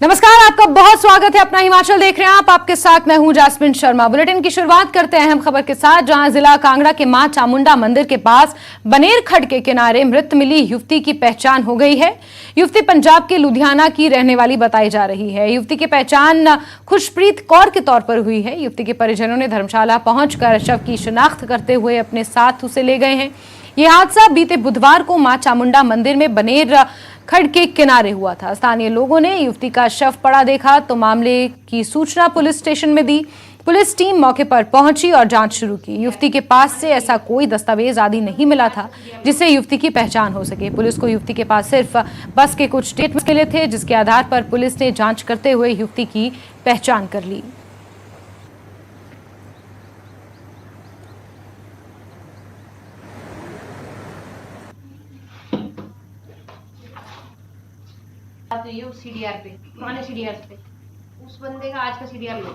नमस्कार, आपका बहुत स्वागत है। अपना हिमाचल देख रहे हैं आप। आपके साथ मैं हूं जास्मिन शर्मा। बुलेटिन की शुरुआत करते हैं अहम खबर के साथ, जहां जिला कांगड़ा के मां चामुंडा मंदिर के पास बनेर खड्ड के किनारे मृत मिली युवती की पहचान हो गई है। युवती पंजाब के लुधियाना की रहने वाली बताई जा रही है। युवती की पहचान खुशप्रीत कौर के तौर पर हुई है। युवती के परिजनों ने धर्मशाला पहुंचकर शव की शिनाख्त करते हुए अपने साथ उसे ले गए हैं। यह हादसा बीते बुधवार को मां चामुंडा मंदिर में बनेर खड्ड के किनारे हुआ था। स्थानीय लोगों ने युवती का शव पड़ा देखा तो मामले की सूचना पुलिस स्टेशन में दी। पुलिस टीम मौके पर पहुंची और जांच शुरू की। युवती के पास से ऐसा कोई दस्तावेज आदि नहीं मिला था जिससे युवती की पहचान हो सके। पुलिस को युवती के पास सिर्फ बस के कुछ स्टेटमेंट्स मिले थे, जिसके आधार पर पुलिस ने जांच करते हुए युवती की पहचान कर ली। तो ये उस सीडीआर पे पुराने सीडीआर पे उस बंदे का आज का सीडीआर लो।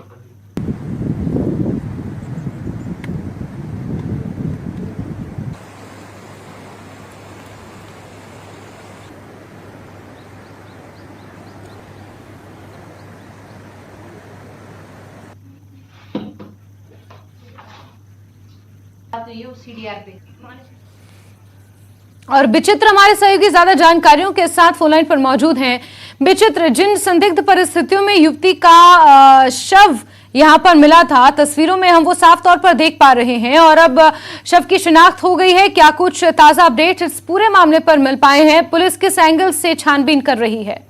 तो ये उस सीडीआर पे और विचित्र हमारे सहयोगी ज्यादा जानकारियों के साथ फोनलाइन पर मौजूद हैं। विचित्र, जिन संदिग्ध परिस्थितियों में युवती का शव यहां पर मिला था, तस्वीरों में हम वो साफ तौर पर देख पा रहे हैं और अब शव की शिनाख्त हो गई है। क्या कुछ ताजा अपडेट इस पूरे मामले पर मिल पाए हैं? पुलिस किस एंगल से छानबीन कर रही है?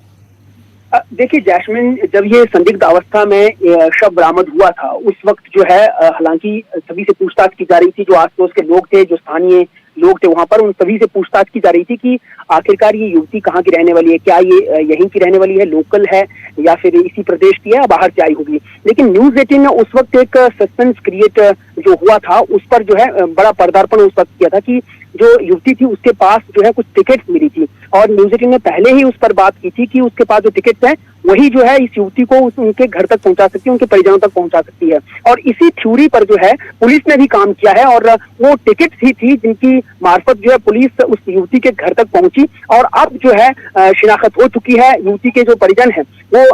देखिए जैस्मिन, जब ये संदिग्ध अवस्था में शव बरामद हुआ था उस वक्त जो है हालांकि सभी से पूछताछ की जा रही थी। जो आसपास के लोग थे, जो स्थानीय लोग थे वहां पर, उन सभी से पूछताछ की जा रही थी कि आखिरकार ये युवती कहाँ की रहने वाली है, क्या ये यहीं की रहने वाली है, लोकल है या फिर इसी प्रदेश की है या बाहर से आई होगी। लेकिन न्यूज़ 18 ने उस वक्त एक सस्पेंस क्रिएट जो हुआ था उस पर जो है बड़ा पर्दार्पण उस वक्त किया था कि जो युवती थी उसके पास जो है कुछ टिकट्स मिली थी और न्यूज़ 18 ने पहले ही उस पर बात की थी कि उसके पास जो टिकट्स हैं वही जो है इस युवती को उनके घर तक पहुंचा सकती है, उनके परिजनों तक पहुंचा सकती है। और इसी थ्योरी पर जो है पुलिस ने भी काम किया है और वो टिकट्स ही थी जिनकी मार्फत जो है पुलिस उस युवती के घर तक पहुंची। और अब जो है शिनाख्त हो चुकी है। युवती के जो परिजन है वो,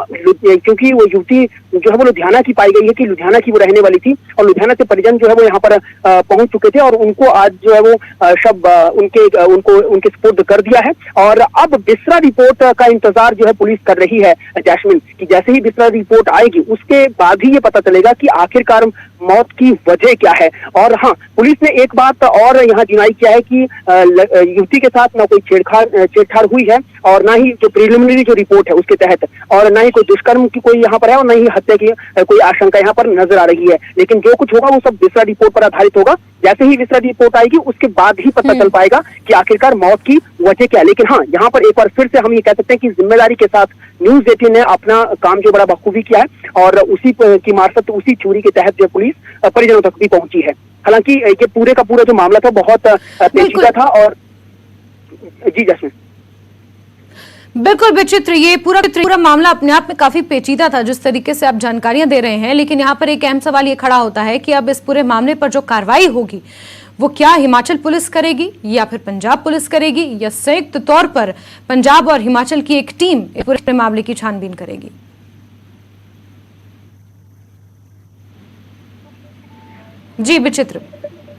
क्योंकि वो युवती जो है वो लुधियाना की पाई गई है कि लुधियाना की वो रहने वाली थी और लुधियाना से परिजन जो है वो यहाँ पर पहुंच चुके थे और उनको आज जो है वो शव उनके सुपुर्द कर दिया है। और अब बिस्रा रिपोर्ट का इंतजार जो है पुलिस कर रही है जैस्मिन, कि जैसे ही बिस्रा रिपोर्ट आएगी उसके बाद ही ये पता चलेगा कि आखिरकार मौत की वजह क्या है। और हाँ, पुलिस ने एक बात और यहाँ डिनाई किया है कि युवती के साथ ना कोई छेड़छाड़ हुई है और ना ही जो प्रिलिमिनरी जो रिपोर्ट है उसके तहत, और ना ही कोई दुष्कर्म की कोई यहाँ पर है और ना ही हत्या की कोई आशंका यहाँ पर नजर आ रही है। लेकिन जो कुछ होगा वो सब बिस्रा रिपोर्ट पर आधारित होगा। जैसे ही बिस्रा रिपोर्ट आएगी उसके बाद ही पता चल पाएगा कि आखिरकार मौत की वजह क्या है। लेकिन हाँ, यहाँ पर एक बार फिर से हम ये कह सकते हैं कि जिम्मेदारी के साथ न्यूज़ 18 ने अपना काम जो बड़ा बखूबी किया है और उसी की मार्फत उसी चोरी के तहत जो पुलिस परिजनों तक भी पहुंची है। हालांकि ये पूरे का पूरा जो मामला था बहुत पेचीदा था। और जी जैस्मिन, बिल्कुल विचित्र, ये पूरा मामला अपने आप में काफी पेचीदा था जिस तरीके से आप जानकारियां दे रहे हैं। लेकिन यहाँ पर एक अहम सवाल ये खड़ा होता है कि अब इस पूरे मामले पर जो कार्रवाई होगी वो क्या हिमाचल पुलिस करेगी या फिर पंजाब पुलिस करेगी, या संयुक्त तौर पर पंजाब और हिमाचल की एक टीम इस पूरे मामले की छानबीन करेगी? जी विचित्र।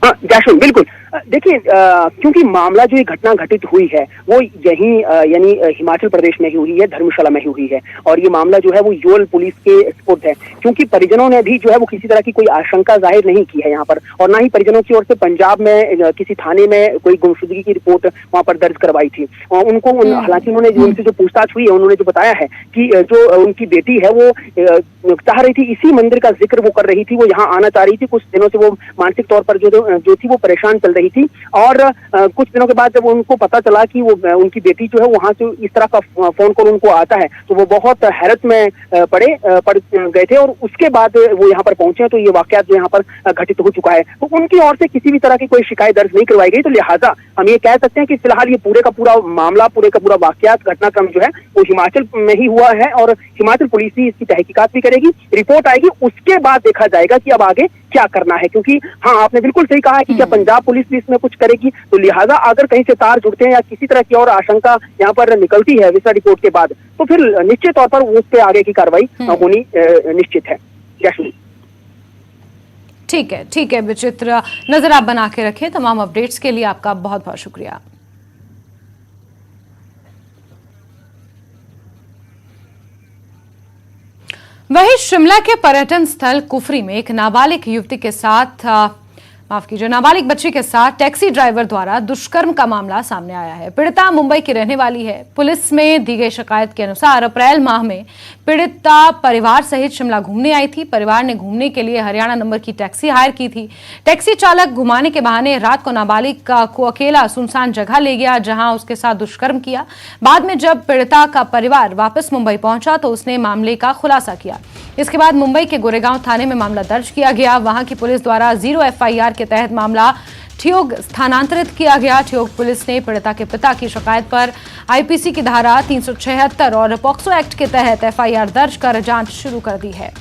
हाँ जैस्मिन, बिल्कुल। देखिए क्योंकि मामला जो ये घटना घटित हुई है वो यहीं यानी हिमाचल प्रदेश में ही हुई है, धर्मशाला में ही हुई है और ये मामला जो है वो योल पुलिस के सुपुर्द है। क्योंकि परिजनों ने भी जो है वो किसी तरह की कोई आशंका जाहिर नहीं की है यहाँ पर, और ना ही परिजनों की ओर से पंजाब में किसी थाने में कोई गुमशुदगी की रिपोर्ट वहाँ पर दर्ज करवाई थी। उनको हालांकि उन्होंने उनसे जो पूछताछ हुई है उन्होंने जो बताया है कि जो उनकी बेटी है वो चाह रही थी, इसी मंदिर का जिक्र वो कर रही थी, वो यहाँ आना चाह रही थी। कुछ दिनों से वो मानसिक तौर पर जो थी वो परेशान चल रही थी और कुछ दिनों के बाद जब उनको पता चला कि वो उनकी बेटी जो है वहां से इस तरह का फोन कॉल उनको आता है तो वो बहुत हैरत में पड़ गए थे और उसके बाद वो यहाँ पर पहुंचे तो ये वाकया जो यहाँ पर घटित हो चुका है। तो उनकी ओर से किसी भी तरह की कोई शिकायत दर्ज नहीं करवाई गई। तो लिहाजा हम ये कह सकते हैं कि फिलहाल ये पूरे का पूरा मामला, पूरे का पूरा वाकयात, घटनाक्रम जो है वो हिमाचल में ही हुआ है और हिमाचल पुलिस ही इसकी तहकीकात भी करेगी। रिपोर्ट आएगी उसके बाद देखा जाएगा कि अब आगे क्या करना है। क्योंकि हाँ, आपने बिल्कुल सही कहा है कि क्या पंजाब पुलिस भी इसमें कुछ करेगी। तो लिहाजा अगर कहीं से तार जुड़ते हैं या किसी तरह की और आशंका यहाँ पर निकलती है विस्टा रिपोर्ट के बाद, तो फिर निश्चित तौर पर उस पे आगे की कार्रवाई होनी निश्चित है। जैस्मिन, ठीक है विचित्र, नजर आप बना के रखें। तमाम अपडेट्स के लिए आपका बहुत बहुत शुक्रिया। वहीं शिमला के पर्यटन स्थल कुफरी में एक नाबालिग युवती के साथ नाबालिग बच्ची के साथ टैक्सी ड्राइवर द्वारा दुष्कर्म का मामला सामने आया है। पीड़िता मुंबई की रहने वाली है। पुलिस में दी गई शिकायत के अनुसार अप्रैल माह में पीड़िता परिवार सहित शिमला घूमने आई थी। परिवार ने घूमने के लिए हरियाणा नंबर की टैक्सी हायर की थी। टैक्सी चालक घुमाने के बहाने रात को नाबालिग को अकेला सुनसान जगह ले गया, जहां उसके साथ दुष्कर्म किया। बाद में जब पीड़िता का परिवार वापस मुंबई पहुंचा तो उसने मामले का खुलासा किया। इसके बाद मुंबई के गोरेगांव थाने में मामला दर्ज किया गया। वहां की पुलिस द्वारा 0 FIR के तहत मामला ठियोग स्थानांतरित किया गया। ठियोग पुलिस ने पीड़िता के पिता की शिकायत पर IPC की धारा 376 और पॉक्सो एक्ट के तहत FIR दर्ज कर जांच शुरू कर दी है।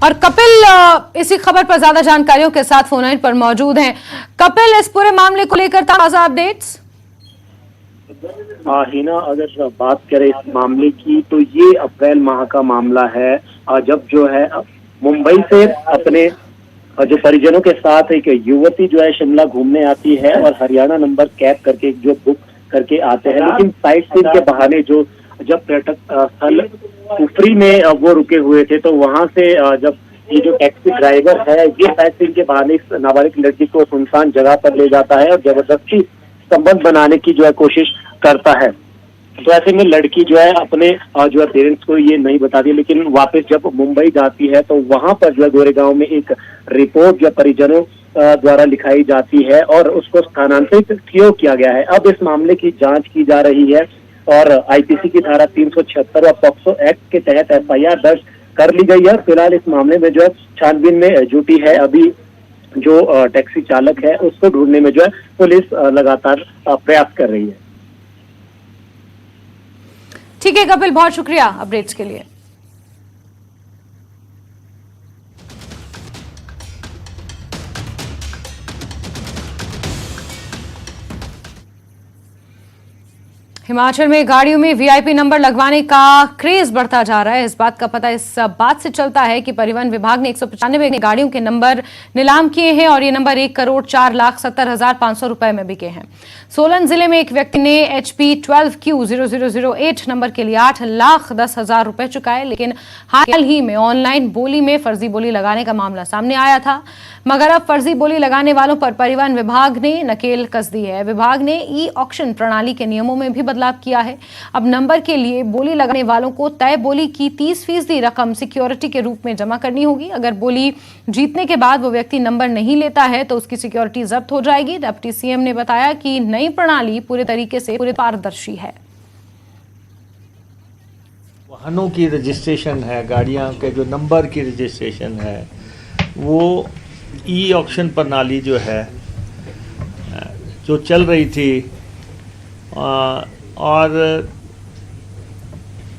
और कपिल इसी खबर पर ज्यादा जानकारियों के साथ फोन लाइन पर मौजूद हैं। कपिल, इस पूरे मामले को लेकर ताजा अपडेट्स। हिना, अगर बात करें इस मामले की तो ये अप्रैल माह का मामला है, जब जो है मुंबई से अपने जो परिजनों के साथ एक युवती जो है शिमला घूमने आती है और हरियाणा नंबर कैब करके जो बुक करके आते हैं, लेकिन साइट सीइंग के बहाने जो जब पर्यटक स्थल कुफरी में वो रुके हुए थे, तो वहां से जब ये जो टैक्सी ड्राइवर है ये साइट सीइंग के बहाने इस नाबालिग लड़की को सुनसान जगह पर ले जाता है और जबरदस्ती संबंध बनाने की जो है कोशिश करता है। तो ऐसे में लड़की जो है अपने जो है पेरेंट्स को ये नहीं बताती, लेकिन वापस जब मुंबई जाती है तो वहां पर जो है गोरेगांव में एक रिपोर्ट जो परिजनों द्वारा लिखाई जाती है और उसको स्थानांतरित किया गया है। अब इस मामले की जांच की जा रही है और IPC की धारा 376 और पॉक्सो एक्ट के तहत FIR दर्ज कर ली गई है। फिलहाल इस मामले में जो है छानबीन में जुटी है। अभी जो टैक्सी चालक है उसको ढूंढने में जो है पुलिस लगातार प्रयास कर रही है। ठीक है कपिल, बहुत शुक्रिया अपडेट्स के लिए। हिमाचल में गाड़ियों में VIP नंबर लगवाने का क्रेज बढ़ता जा रहा है। इस बात का पता इस बात से चलता है कि परिवहन विभाग ने 195 गाड़ियों के नंबर नीलाम किए हैं और ये नंबर 1,04,70,500 रुपए में बिके हैं। सोलन जिले में एक व्यक्ति ने HP 12Q0008 नंबर के लिए 8,10,000 रुपए चुकाए, लेकिन हाल ही में ऑनलाइन बोली में फर्जी बोली लगाने का मामला सामने आया था। मगर अब फर्जी बोली लगाने वालों पर परिवहन विभाग ने नकेल कस दी है। विभाग ने ई-ऑक्शन प्रणाली के नियमों में भी बदलाव किया है। अब नंबर के लिए बोली लगाने वालों को तय बोली की 30% रकम सिक्योरिटी के रूप में जमा करनी होगी। अगर बोली जीतने के बाद वो व्यक्ति नंबर नहीं लेता है तो उसकी सिक्योरिटी जब्त हो जाएगी। डिप्टी CM ने बताया कि नई प्रणाली पूरे तरीके से पारदर्शी है। वाहनों की रजिस्ट्रेशन है, गाड़ियां के जो नंबर की रजिस्ट्रेशन है, वो ई-ऑक्शन प्रणाली जो है जो चल रही थी और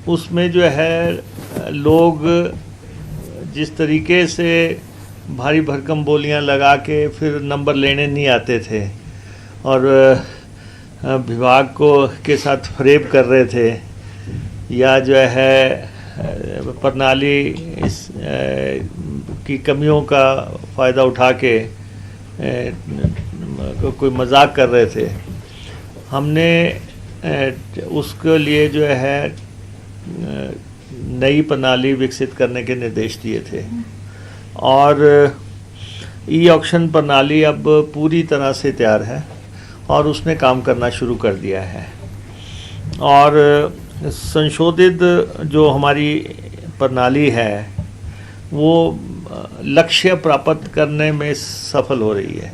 उसमें जो है लोग जिस तरीके से भारी भरकम बोलियां लगा के फिर नंबर लेने नहीं आते थे और विभाग को के साथ फरेब कर रहे थे, या जो है प्रणाली इस की कमियों का फ़ायदा उठा के कोई मजाक कर रहे थे। हमने उसके लिए जो है नई प्रणाली विकसित करने के निर्देश दिए थे और ई-ऑक्शन प्रणाली अब पूरी तरह से तैयार है और उसने काम करना शुरू कर दिया है। और संशोधित जो हमारी प्रणाली है वो लक्ष्य प्राप्त करने में सफल हो रही है।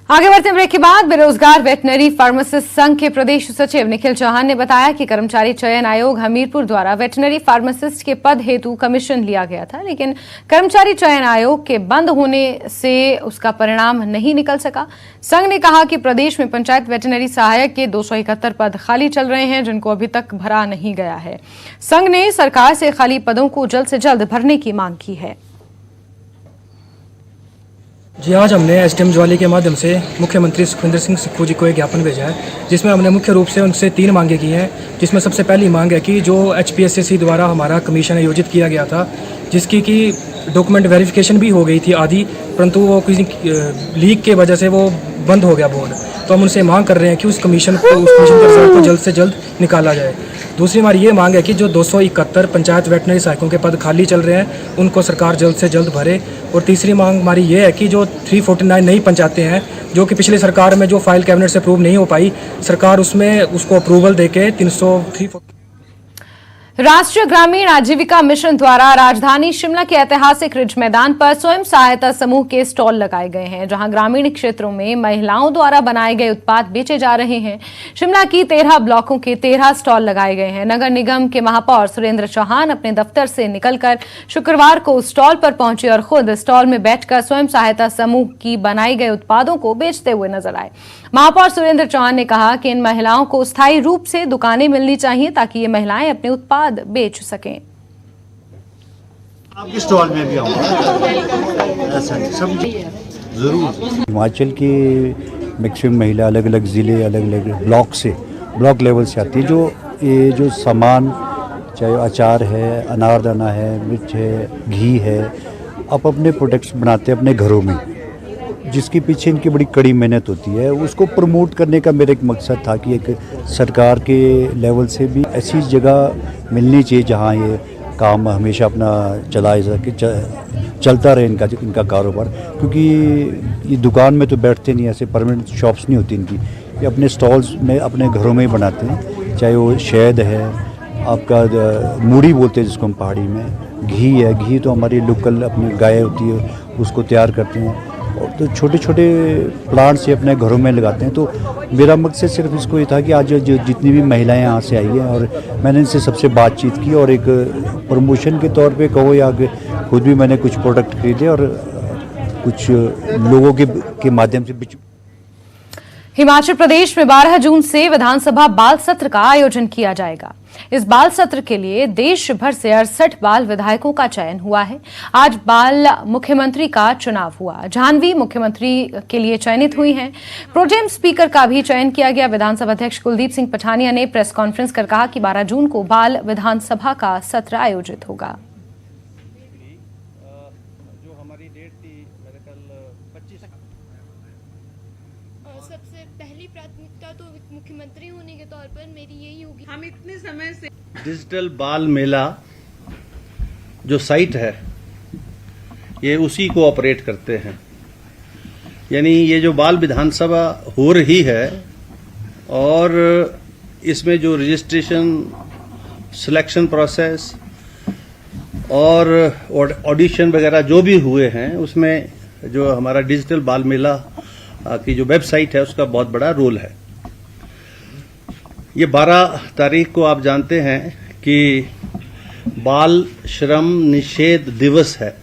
आगे बढ़ते ब्रेक के बाद बेरोजगार वेटनरी फार्मासिस्ट संघ के प्रदेश सचिव निखिल चौहान ने बताया कि कर्मचारी चयन आयोग हमीरपुर द्वारा वेटनरी फार्मासिस्ट के पद हेतु कमीशन लिया गया था, लेकिन कर्मचारी चयन आयोग के बंद होने से उसका परिणाम नहीं निकल सका। संघ ने कहा कि प्रदेश में पंचायत वेटनरी सहायक के 271 पद खाली चल रहे हैं, जिनको अभी तक भरा नहीं गया है। संघ ने सरकार से खाली पदों को जल्द से जल्द भरने की मांग की है। जी, आज हमने एसडीएम ज्वाली के माध्यम से मुख्यमंत्री सुखविंदर सिंह सुक्खू जी को एक ज्ञापन भेजा है, जिसमें हमने मुख्य रूप से उनसे 3 मांगे की हैं। जिसमें सबसे पहली मांग है कि जो HPSCC द्वारा हमारा कमीशन आयोजित किया गया था, जिसकी कि डॉक्यूमेंट वेरिफिकेशन भी हो गई थी आदि, परंतु वो किसी लीक के वजह से वो बंद हो गया बोर्ड। तो हम उनसे मांग कर रहे हैं कि उस कमीशन के रिजल्ट को जल्द से जल्द निकाला जाए। दूसरी हमारी ये मांग है कि जो 271 पंचायत वेटनरी सहायकों के पद खाली चल रहे हैं, उनको सरकार जल्द से जल्द भरे। और तीसरी मांग हमारी ये है कि जो 349 नई पंचायतें हैं, जो कि पिछली सरकार में जो फाइल कैबिनेट से अप्रूव नहीं हो पाई, सरकार उसमें उसको अप्रूवल देके 303 राष्ट्रीय ग्रामीण आजीविका मिशन द्वारा राजधानी शिमला के ऐतिहासिक रिज मैदान पर स्वयं सहायता समूह के स्टॉल लगाए गए हैं, जहां ग्रामीण क्षेत्रों में महिलाओं द्वारा बनाए गए उत्पाद बेचे जा रहे हैं। शिमला की 13 ब्लॉकों के 13 स्टॉल लगाए गए हैं। नगर निगम के महापौर सुरेंद्र चौहान अपने दफ्तर से निकलकर शुक्रवार को स्टॉल पर पहुंचे और खुद स्टॉल में बैठकर स्वयं सहायता समूह की बनाई गए उत्पादों को बेचते हुए नजर आए। महापौर सुरेंद्र चौहान ने कहा कि इन महिलाओं को स्थायी रूप से दुकानें मिलनी चाहिए, ताकि ये महिलाएं अपने उत्पाद बेच सकें। आपके स्टॉल में भी आऊंगा, ऐसा सब जरूर। हिमाचल की मैक्सिमम महिला अलग अलग ज़िले, अलग अलग ब्लॉक लेवल से आती है। ये जो सामान, चाहे अचार है, अनारदाना है, मिर्च है, घी है, आप अपने प्रोडक्ट्स बनाते हैं अपने घरों में, जिसके पीछे इनकी बड़ी कड़ी मेहनत होती है। उसको प्रमोट करने का मेरा एक मकसद था कि एक सरकार के लेवल से भी ऐसी जगह मिलनी चाहिए जहाँ ये काम हमेशा अपना चलाए सके, चलता रहे इनका कारोबार। क्योंकि ये दुकान में तो बैठते नहीं, ऐसे परमानेंट शॉप्स नहीं होती इनकी। ये अपने स्टॉल्स में अपने घरों में ही बनाते हैं, चाहे वो शहद है, आपका मूढ़ी बोलते हैं जिसको हम पहाड़ी में, घी है, घी तो हमारी लोकल अपनी गाय होती है उसको तैयार करते हैं। और तो छोटे छोटे प्लांट्स ये अपने घरों में लगाते हैं। तो मेरा मकसद सिर्फ इसको ये था कि आज जितनी भी महिलाएं यहाँ से आई हैं, और मैंने इनसे सबसे बातचीत की, और एक प्रमोशन के तौर पे कहो या खुद भी मैंने कुछ प्रोडक्ट खरीदे और कुछ लोगों के माध्यम से। हिमाचल प्रदेश में 12 जून से विधानसभा बाल सत्र का आयोजन किया जाएगा। इस बाल सत्र के लिए देश भर से 68 बाल विधायकों का चयन हुआ है। आज बाल मुख्यमंत्री का चुनाव हुआ। जाह्नवी मुख्यमंत्री के लिए चयनित हुई हैं। प्रोटेम स्पीकर का भी चयन किया गया। विधानसभा अध्यक्ष कुलदीप सिंह पठानिया ने प्रेस कॉन्फ्रेंस कर कहा कि 12 जून को बाल विधानसभा का सत्र आयोजित होगा। सबसे पहली प्राथमिकता तो मुख्यमंत्री होने के तौर पर मेरी यही होगी। हम इतने समय से डिजिटल बाल मेला जो साइट है, ये उसी को ऑपरेट करते हैं। यानी ये जो बाल विधानसभा हो रही है, और इसमें जो रजिस्ट्रेशन, सिलेक्शन प्रोसेस और ऑडिशन वगैरह जो भी हुए हैं, उसमें जो हमारा डिजिटल बाल मेला की जो वेबसाइट है उसका बहुत बड़ा रोल है। ये 12 तारीख को आप जानते हैं कि बाल श्रम निषेध दिवस है।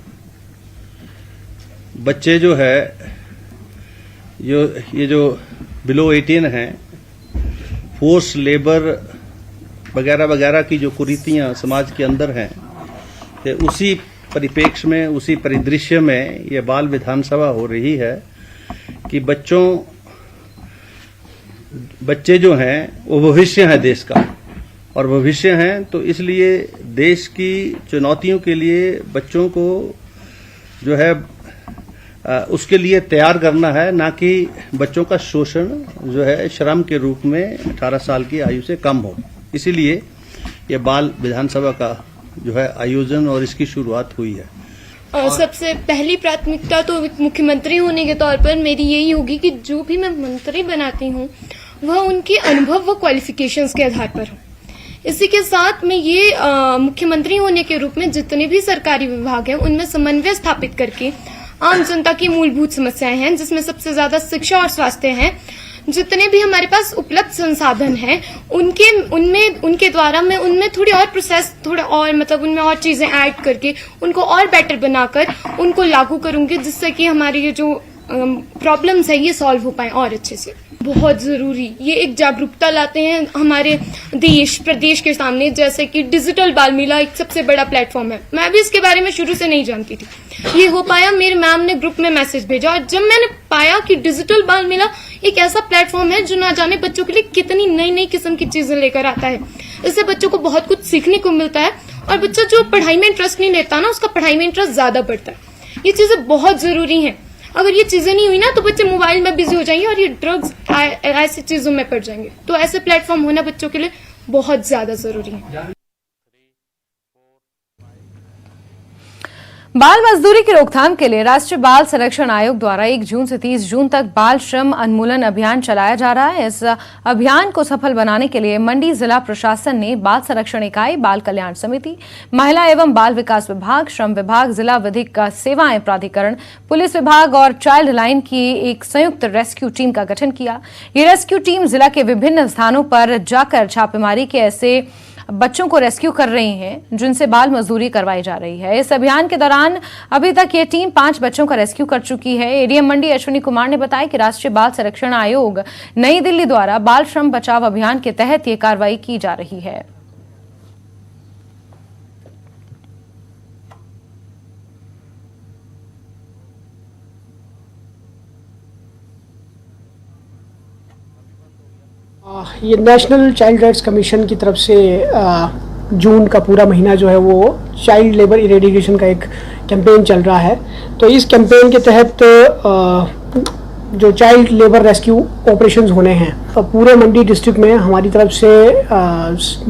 बच्चे जो है, ये जो बिलो 18 हैं, फोर्स लेबर वगैरह वगैरह की जो कुरीतियां समाज के अंदर हैं, तो उसी परिप्रेक्ष्य में, उसी परिदृश्य में ये बाल विधानसभा हो रही है कि बच्चे जो हैं वो भविष्य है देश का, और भविष्य हैं तो इसलिए देश की चुनौतियों के लिए बच्चों को जो है उसके लिए तैयार करना है, ना कि बच्चों का शोषण जो है श्रम के रूप में 18 साल की आयु से कम हो। इसीलिए ये बाल विधानसभा का जो है आयोजन और इसकी शुरुआत हुई है। सबसे पहली प्राथमिकता तो मुख्यमंत्री होने के तौर पर मेरी यही होगी कि जो भी मैं मंत्री बनाती हूँ वह उनके अनुभव व क्वालिफिकेशंस के आधार पर हो। इसी के साथ में ये मुख्यमंत्री होने के रूप में जितने भी सरकारी विभाग हैं उनमें समन्वय स्थापित करके आम जनता की मूलभूत समस्याएं हैं, जिसमें सबसे ज्यादा शिक्षा और स्वास्थ्य हैं। जितने भी हमारे पास उपलब्ध संसाधन हैं उनके द्वारा मैं उनमें थोड़ी और प्रोसेस उनमें और चीजें ऐड करके उनको और बेटर बनाकर उनको लागू करूंगी, जिससे कि हमारी ये जो प्रॉब्लम्स है ये सॉल्व हो पाए और अच्छे से। बहुत जरूरी ये एक जागरूकता लाते हैं हमारे देश प्रदेश के सामने, जैसे कि डिजिटल बाल मेला एक सबसे बड़ा प्लेटफॉर्म है। मैं भी इसके बारे में शुरू से नहीं जानती थी, ये हो पाया, मेरे मैम ने ग्रुप में मैसेज भेजा और जब मैंने पाया कि डिजिटल बाल मेला एक ऐसा प्लेटफॉर्म है जो ना जाने बच्चों के लिए कितनी नई नई किस्म की चीजें लेकर आता है। इससे बच्चों को बहुत कुछ सीखने को मिलता है और बच्चा जो पढ़ाई में इंटरेस्ट नहीं लेता ना, उसका पढ़ाई में इंटरेस्ट ज्यादा बढ़ता है। ये चीजें बहुत जरूरी हैं। अगर ये चीजें नहीं हुई ना तो बच्चे मोबाइल में बिजी हो जाएंगे और ये ड्रग्स ऐसी चीजों में पड़ जाएंगे। तो ऐसे प्लेटफॉर्म होना बच्चों के लिए बहुत ज्यादा जरूरी है। बाल मजदूरी की रोकथाम के लिए राष्ट्रीय बाल संरक्षण आयोग द्वारा 1 जून से 30 जून तक बाल श्रम उन्मूलन अभियान चलाया जा रहा है। इस अभियान को सफल बनाने के लिए मंडी जिला प्रशासन ने बाल संरक्षण इकाई, बाल कल्याण समिति, महिला एवं बाल विकास विभाग, श्रम विभाग, जिला विधिक सेवाएं प्राधिकरण, पुलिस विभाग और चाइल्ड लाइन की एक संयुक्त रेस्क्यू टीम का गठन किया। ये रेस्क्यू टीम जिला के विभिन्न स्थानों पर जाकर छापेमारी के ऐसे बच्चों को रेस्क्यू कर रही हैं जिनसे बाल मजदूरी करवाई जा रही है। इस अभियान के दौरान अभी तक ये टीम 5 बच्चों का रेस्क्यू कर चुकी है। एडीएम मंडी अश्विनी कुमार ने बताया कि राष्ट्रीय बाल संरक्षण आयोग नई दिल्ली द्वारा बाल श्रम बचाव अभियान के तहत ये कार्रवाई की जा रही है। ये नेशनल चाइल्ड राइट्स कमीशन की तरफ से जून का पूरा महीना जो है वो चाइल्ड लेबर इरेडिकेशन का एक कैंपेन चल रहा है। तो इस कैंपेन के तहत जो चाइल्ड लेबर रेस्क्यू ऑपरेशंस होने हैं तो पूरे मंडी डिस्ट्रिक्ट में हमारी तरफ से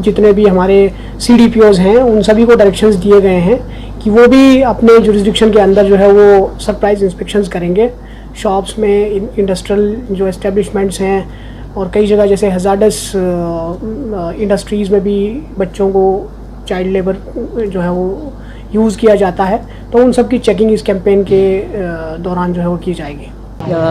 जितने भी हमारे CDPOs हैं उन सभी को डायरेक्शंस दिए गए हैं कि वो भी अपने जुरिस्डिक्शन के अंदर जो है वो सरप्राइज इंस्पेक्शंस करेंगे। शॉप्स में, इंडस्ट्रियल जो एस्टेब्लिशमेंट्स हैं और कई जगह जैसे हजार्डस इंडस्ट्रीज़ में भी बच्चों को चाइल्ड लेबर जो है वो यूज़ किया जाता है, तो उन सब की चेकिंग इस कैंपेन के दौरान जो है वो की जाएगी।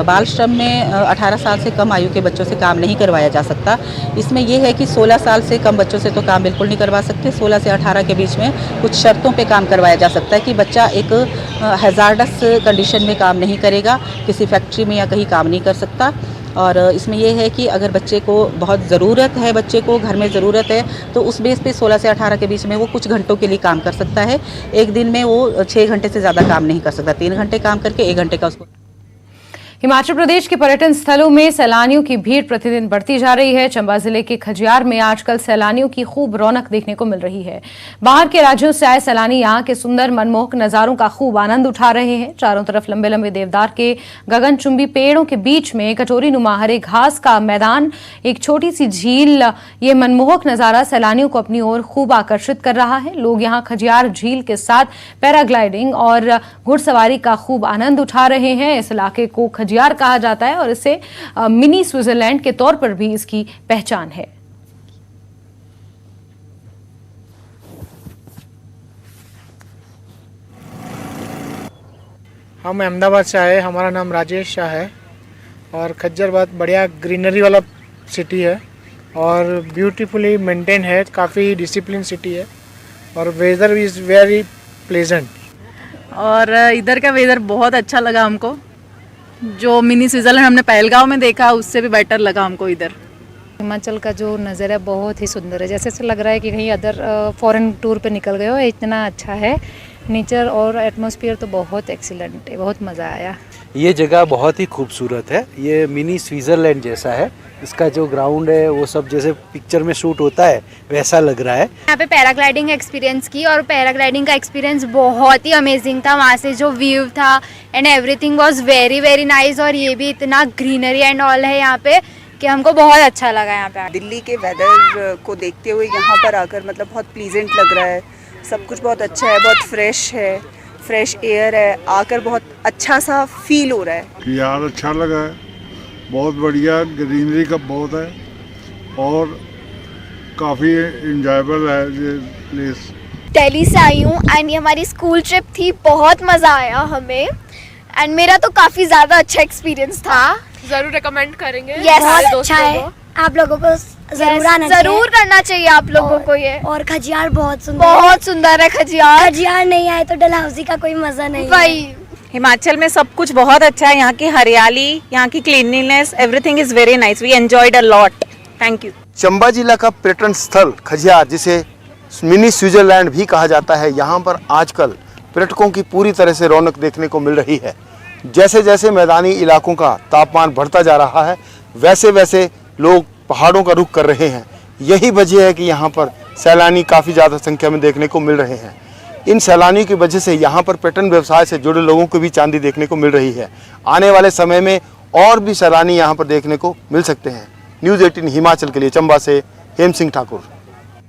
बाल श्रम में 18 साल से कम आयु के बच्चों से काम नहीं करवाया जा सकता। इसमें यह है कि 16 साल से कम बच्चों से तो काम बिल्कुल नहीं करवा सकते। 16 से 18 के बीच में कुछ शर्तों पे काम करवाया जा सकता है कि बच्चा एक हैजार्डस कंडीशन में काम नहीं करेगा, किसी फैक्ट्री में या कहीं काम नहीं कर सकता। और इसमें यह है कि अगर बच्चे को बहुत ज़रूरत है, बच्चे को घर में ज़रूरत है, तो उस बेस पे 16 से 18 के बीच में वो कुछ घंटों के लिए काम कर सकता है। एक दिन में वो 6 घंटे से ज़्यादा काम नहीं कर सकता। 3 घंटे काम करके 1 घंटे का उसको। हिमाचल प्रदेश के पर्यटन स्थलों में सैलानियों की भीड़ प्रतिदिन बढ़ती जा रही है। चंबा जिले के खजियार में आजकल सैलानियों की खूब रौनक देखने को मिल रही है। बाहर के राज्यों से आए सैलानी यहां के सुंदर मनमोहक नजारों का खूब आनंद उठा रहे हैं। चारों तरफ लंबे लंबे देवदार के गगनचुंबी पेड़ों के बीच में कटोरी नुमा हरे घास का मैदान, एक छोटी सी झील, ये मनमोहक नजारा सैलानियों को अपनी ओर खूब आकर्षित कर रहा है। लोग यहाँ खजियार झील के साथ पैराग्लाइडिंग और घुड़सवारी का खूब आनंद उठा रहे हैं। इस इलाके को खजियार कहा जाता है और इसे मिनी स्विट्जरलैंड के तौर पर भी इसकी पहचान है। हम अहमदाबाद से आए, हमारा नाम राजेश शाह है और खज्जर बहुत बढ़िया ग्रीनरी वाला सिटी है और ब्यूटीफुली मेंटेन है, काफ़ी डिसिप्लिन सिटी है और वेदर इज़ वेरी प्लेजेंट। और इधर का वेदर बहुत अच्छा लगा हमको। जो मिनी स्विट्जरलैंड हमने पहलगांव में देखा उससे भी बेटर लगा हमको इधर। हिमाचल का जो नज़ारा बहुत ही सुंदर है, जैसे ऐसा लग रहा है कि कहीं अदर फॉरेन टूर पे निकल गए हो। इतना अच्छा है नेचर और एटमॉस्फेयर तो बहुत एक्सीलेंट है, बहुत मज़ा आया। ये जगह बहुत ही खूबसूरत है, ये मिनी स्विट्जरलैंड जैसा है। इसका जो ग्राउंड है वो सब जैसे पिक्चर में शूट होता है वैसा लग रहा है। यहाँ पे पैराग्लाइडिंग एक्सपीरियंस की और पैराग्लाइडिंग का एक्सपीरियंस बहुत ही अमेजिंग था। वहाँ से जो व्यू था and everything was very very nice और ये भी इतना ग्रीनरी एंड ऑल है यहाँ पे कि हमको बहुत अच्छा लगा यहाँ पे। दिल्ली के वेदर को देखते हुए यहाँ पर आकर मतलब बहुत प्लीजेंट लग रहा है। सब कुछ बहुत अच्छा है, बहुत फ्रेश है, फ्रेश एयर है, आकर बहुत अच्छा सा फील हो रहा है। यार अच्छा लगा है, बहुत बढ़िया, ग्रीनरी का बहुत है और काफ़ी इंजॉयबल है ये प्लेस। दिल्ली से आई हूँ एंड ये हमारी स्कूल ट्रिप थी, बहुत मज़ा आया हमें एंड मेरा तो काफी ज्यादा अच्छा एक्सपीरियंस था। जरूर रिकमेंड करेंगे। Yes, हमारे अच्छा है। आप लोगों को जरूर आना चाहिए। जरूर करना चाहिए आप लोगों को ये। और खजियार बहुत सुंदर है खजियार। खजियार नहीं आए तो डलहौजी का कोई मजा नहीं। भाई हिमाचल में सब कुछ बहुत अच्छा है, यहाँ की हरियाली, यहाँ की cleanliness, everything is very nice, we enjoyed a lot. Thank you. Chamba जिला का पर्यटन स्थल खजियार, जिसे मिनी स्विट्जरलैंड भी कहा जाता है, यहाँ पर आजकल पर्यटकों की पूरी तरह से रौनक देखने को मिल रही है। जैसे जैसे मैदानी इलाकों का तापमान बढ़ता जा रहा है, वैसे वैसे लोग पहाड़ों का रुख कर रहे हैं। यही वजह है कि यहाँ पर सैलानी काफ़ी ज़्यादा संख्या में देखने को मिल रहे हैं। इन सैलानियों की वजह से यहाँ पर पर्यटन व्यवसाय से जुड़े लोगों को भी चांदी देखने को मिल रही है। आने वाले समय में और भी सैलानी यहाँ पर देखने को मिल सकते हैं। न्यूज़ 18 हिमाचल के लिए चंबा से हेम सिंह ठाकुर।